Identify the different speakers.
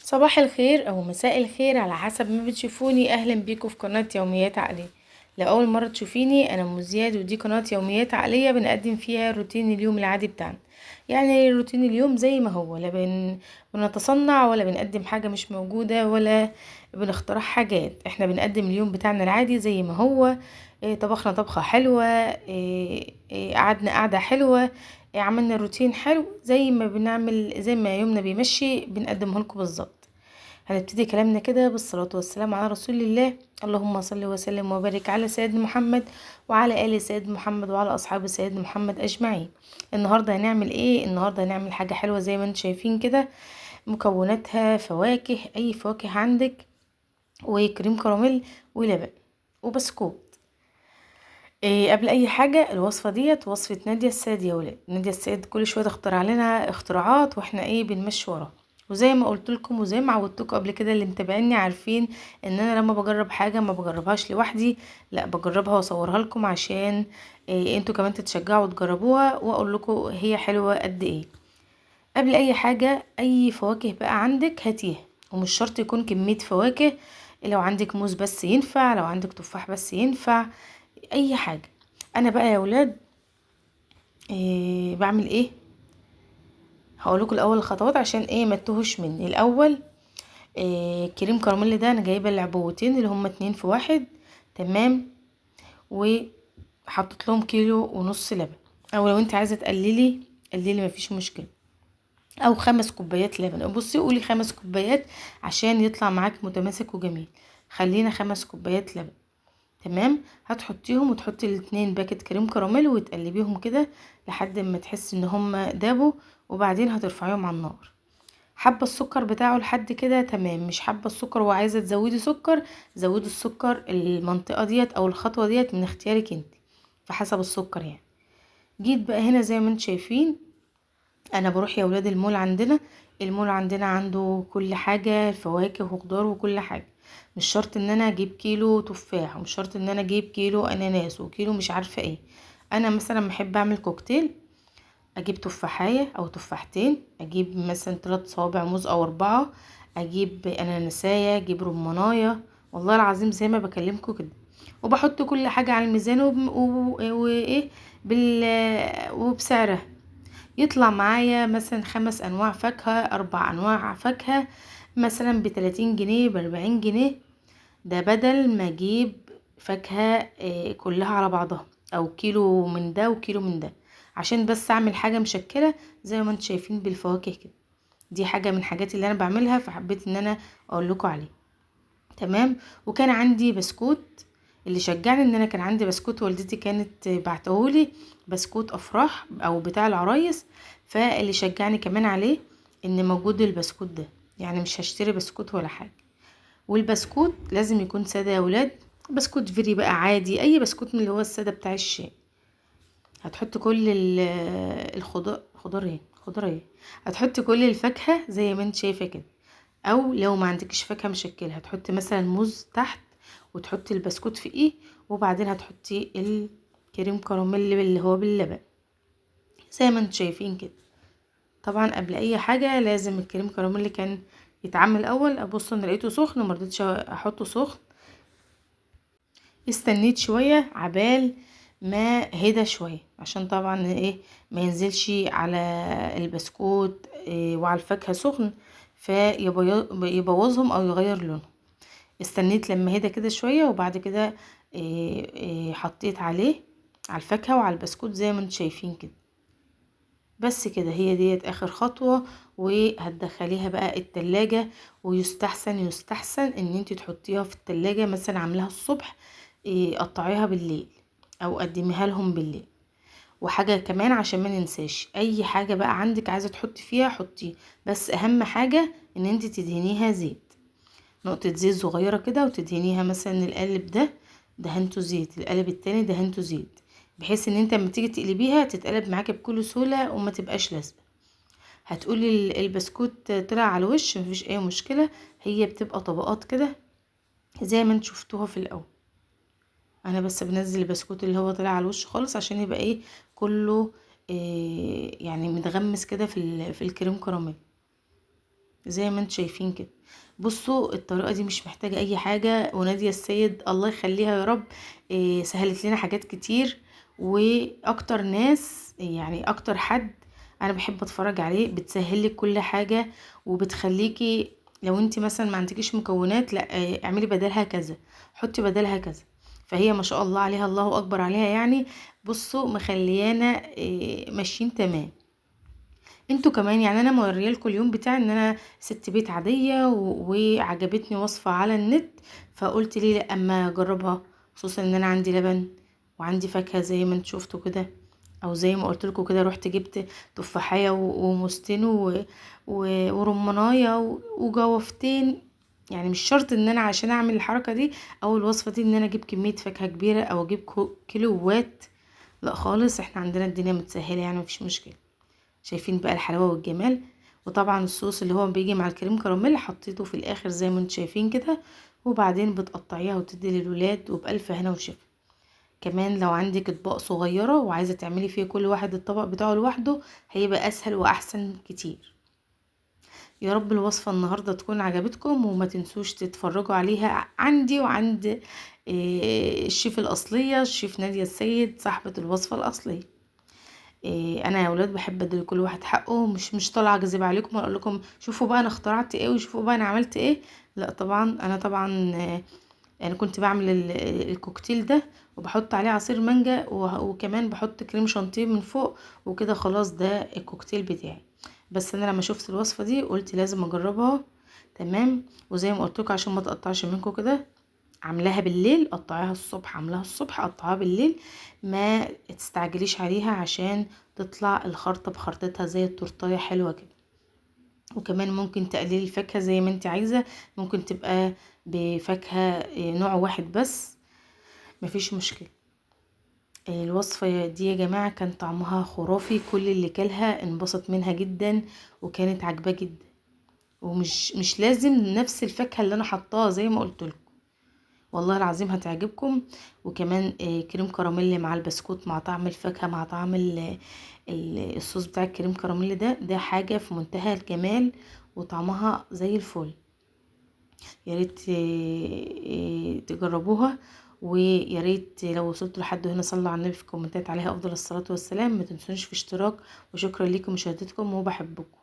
Speaker 1: صباح الخير او مساء الخير على حسب ما بتشوفوني. اهلا بيكم في قناة يوميات عقلية. لأول مرة تشوفيني انا ام زياد، ودي قناة يوميات عقلية بنقدم فيها روتين اليوم العادي بتاعنا. يعني روتين اليوم زي ما هو، لا بنتصنع ولا بنقدم حاجة مش موجودة ولا بنخترع حاجات. احنا بنقدم اليوم بتاعنا العادي زي ما هو. طبخنا طبخة حلوة، قعدنا قعدة حلوة، عملنا روتين حلو زي ما بنعمل، زي ما يومنا بيمشي بنقدمه لكم بالظبط. هنبتدي كلامنا كده بالصلاة والسلام على رسول الله. اللهم صل وسلم وبارك على سيدنا محمد وعلى آل سيدنا محمد وعلى أصحاب سيدنا محمد أجمعين. النهاردة هنعمل ايه؟ النهاردة هنعمل حاجة حلوة زي ما انتم شايفين كده. مكوناتها فواكه، أي فواكه عندك، وكريم كراميل ولبن وبسكوت. قبل اي حاجة، الوصفة ديت وصفة نادية السيد يا ولاد. نادية السيد كل شوية تخترع لنا اختراعات واحنا بنمشي وراها. وزي ما قلت لكم وزي ما عودتكم قبل كده، اللي متابعيني عارفين ان انا لما بجرب حاجة ما بجربهاش لوحدي، لا بجربها واصورها لكم عشان انتوا كمان تتشجعوا وتجربوها، واقول لكم هي حلوة قد ايه. قبل اي حاجة، اي فواكه بقى عندك هاتيها، ومش شرط يكون كمية فواكه. لو عندك موز بس ينفع، لو عندك تفاح بس ينفع، اي حاجة. انا بقى يا ولاد بعمل ايه؟ هقول لكم الاول الخطوات عشان ما تتوهوش مني. الاول كريم كراميل ده انا جايبه العبوتين اللي هما 2 في 1. تمام. وحطيت لهم كيلو ونص لبن، او لو انت عايزه تقللي قللي مفيش مشكله، او 5 كوبايات لبن. بصي قولي 5 كوبايات عشان يطلع معاك متماسك وجميل. خلينا 5 كوبايات لبن. تمام. هتحطيهم وتحطي ال2 باكت كريم كراميل وتقلبيهم كده لحد ما تحسي ان هما دابوا، وبعدين هترفعيهم على النار. حابه السكر بتاعه لحد كده تمام، مش حابه السكر وعايزه تزودي سكر زودي السكر. المنطقه ديت او الخطوه ديت من اختيارك انت، فحسب السكر يعني. جيت بقى هنا زي ما انتم شايفين، انا بروح يا ولاد المول عندنا. المول عندنا عنده كل حاجة، فواكه وخضار وكل حاجة. مش شرط ان انا اجيب كيلو تفاح، ومش شرط ان انا اجيب كيلو اناناس وكيلو مش عارفة ايه. انا مثلا بحب اعمل كوكتيل، اجيب تفاحية او تفاحتين، اجيب مثلا 3 صوابع موز او 4، اجيب اناناساية، اجيب رماناية. والله العظيم زي ما بكلمكم كده. وبحط كل حاجة على الميزان وايه وبسعرها. يطلع معايا مثلا 5 انواع فاكهة، 4 انواع فاكهة، مثلا ب30 جنيه، ب40 جنيه. ده بدل ما اجيب فاكهة كلها على بعضها، او كيلو من ده وكيلو من ده، عشان بس اعمل حاجة مشكلة زي ما انتم شايفين بالفواكه كده. دي حاجة من الحاجات اللي انا بعملها، فحبيت ان انا اقول لكم عليه. تمام. وكان عندي بسكوت. اللي شجعني ان انا كان عندي بسكوت، والدتي كانت بعتهولي بسكوت افراح او بتاع العرايس. فاللي شجعني كمان عليه ان موجود البسكوت ده، يعني مش هشتري بسكوت ولا حاجة. والبسكوت لازم يكون سادة يا ولاد. بسكوت فيري بقى عادي، اي بسكوت من اللي هو السادة بتاع الشاي. هتحط كل الخضار، خضار ايه، هتحط كل الفاكهة زي ما انت شايفة كده. او لو ما عندكش فاكهه مشكله، هتحطي مثلا موز تحت، وتحطي البسكوت فوقيه، وبعدين هتحطي الكريم كراميل اللي هو باللبن زي ما انتم شايفين كده. طبعا قبل اي حاجه لازم الكريم كراميل كان يتعمل الاول. ابص انا لقيته سخن، مرضتش احطه سخن، استنيت شويه عبال ما هدى شويه، عشان طبعا ما ينزلش على البسكوت وعلى الفاكهه سخن فيبوظهم او يغير لونهم. استنيت لما هدى كده شوية، وبعد كده حطيت عليه على الفاكهة وعلى البسكوت زي ما انتم شايفين كده. بس كده، هي ديت اخر خطوة. وهتدخليها بقى التلاجة. ويستحسن ان انت تحطيها في التلاجة، مثلا عاملاها الصبح قطعيها بالليل او قدميها لهم بالليل. وحاجة كمان عشان ما ننساش، اي حاجة بقى عندك عايزة تحطي فيها حطيه، بس اهم حاجة ان انت تدهنيها زيت. نقطة زيت صغيرة كده وتدهنيها، مثلا القالب ده دهنته زيت، القالب التاني دهنته زيت، بحيث ان انت لما تيجي تقلبيها تتقلب معاكي بكل سهولة وما تبقاش لازقة. هتقولي البسكوت طلع على الوش، مفيش اي مشكلة، هي بتبقى طبقات كده زي ما انت شفتوها في الاول. انا بس بنزل البسكوت اللي هو طلع على الوش خالص عشان يبقى كله يعني متغمس كده في الكريم كراميل. زي ما انتوا شايفين كده. بصوا الطريقة دي مش محتاجة اي حاجة، ونادية السيد الله يخليها يا رب سهلت لنا حاجات كتير. واكتر ناس يعني اكتر حد انا بحب اتفرج عليه، بتسهلك كل حاجة وبتخليكي لو انت مثلا ما عندكيش مكونات، لا اعملي بدلها كذا، حطي بدلها كذا. فهي ما شاء الله عليها، الله اكبر عليها يعني. بصوا مخليانا ماشيين تمام. انتوا كمان يعني انا موريه لكم اليوم بتاعي ان انا ست بيت عاديه وعجبتني وصفه على النت، فقلت ليه لا اما اجربها، خصوصا ان انا عندي لبن وعندي فاكهه زي ما انتوا شفتوا كده، او زي ما قلت لكم كده. رحت جبت تفاحيه وموستين ورمانايه وجوفتين. يعني مش شرط ان انا عشان اعمل الحركه دي او الوصفه دي ان انا اجيب كميه فاكهه كبيره او اجيب كيلوات. لا خالص، احنا عندنا الدنيا متسهله يعني مفيش مشكله. شايفين بقى الحلاوة والجمال. وطبعا الصوص اللي هو بيجي مع الكريم كراميل حطيته في الاخر زي ما انتم شايفين كده. وبعدين بتقطعيها وتدي للولاد وبألف هنا وشفا. كمان لو عندك اطباق صغيرة وعايزة تعملي فيه كل واحد الطبق بتاعه لوحده، هيبقى اسهل واحسن كتير. يا رب الوصفة النهاردة تكون عجبتكم، وما تنسوش تتفرجوا عليها عندي وعند الشيف الأصلية، الشيف نادية السيد صاحبة الوصفة الأصلية. انا يا اولاد بحب ادي لكل واحد حقه، مش طالعه اكذب عليكم واقول لكم شوفوا بقى انا اخترعت ايه وشوفوا بقى انا عملت ايه. لا طبعا انا طبعا انا كنت بعمل الكوكتيل ده وبحط عليه عصير مانجا وكمان بحط كريم شانتيه من فوق وكده. خلاص ده الكوكتيل بتاعي. بس انا لما شفت الوصفه دي قلت لازم اجربها. تمام. وزي ما قلت لكم عشان ما تقطعش منكم كده، عاملاها بالليل قطعيها الصبح، عاملاها الصبح قطعها بالليل. ما تستعجليش عليها عشان تطلع الخرطة بخرطتها زي التورتاية حلوة كده. وكمان ممكن تقللي الفاكهة زي ما انت عايزة، ممكن تبقى بفاكهة نوع واحد بس، مفيش مشكلة. الوصفة دي يا جماعة كان طعمها خرافي، كل اللي كلها انبسط منها جدا وكانت عجباه جدا. ومش لازم نفس الفاكهة اللي انا حطاها زي ما قلت لكم، والله العظيم هتعجبكم. وكمان كريم كراميل مع البسكوت مع طعم الفاكهة مع طعم الصوص بتاع الكريم كراميل ده حاجة في منتهى الجمال وطعمها زي الفل. يا ريت تجربوها. ويا ريت لو وصلتوا لحد هنا صلوا على النبي في الكومنتات عليها افضل الصلاة والسلام. ما تنسونيش في اشتراك. وشكرا لكم مشاهدتكم وبحبكم.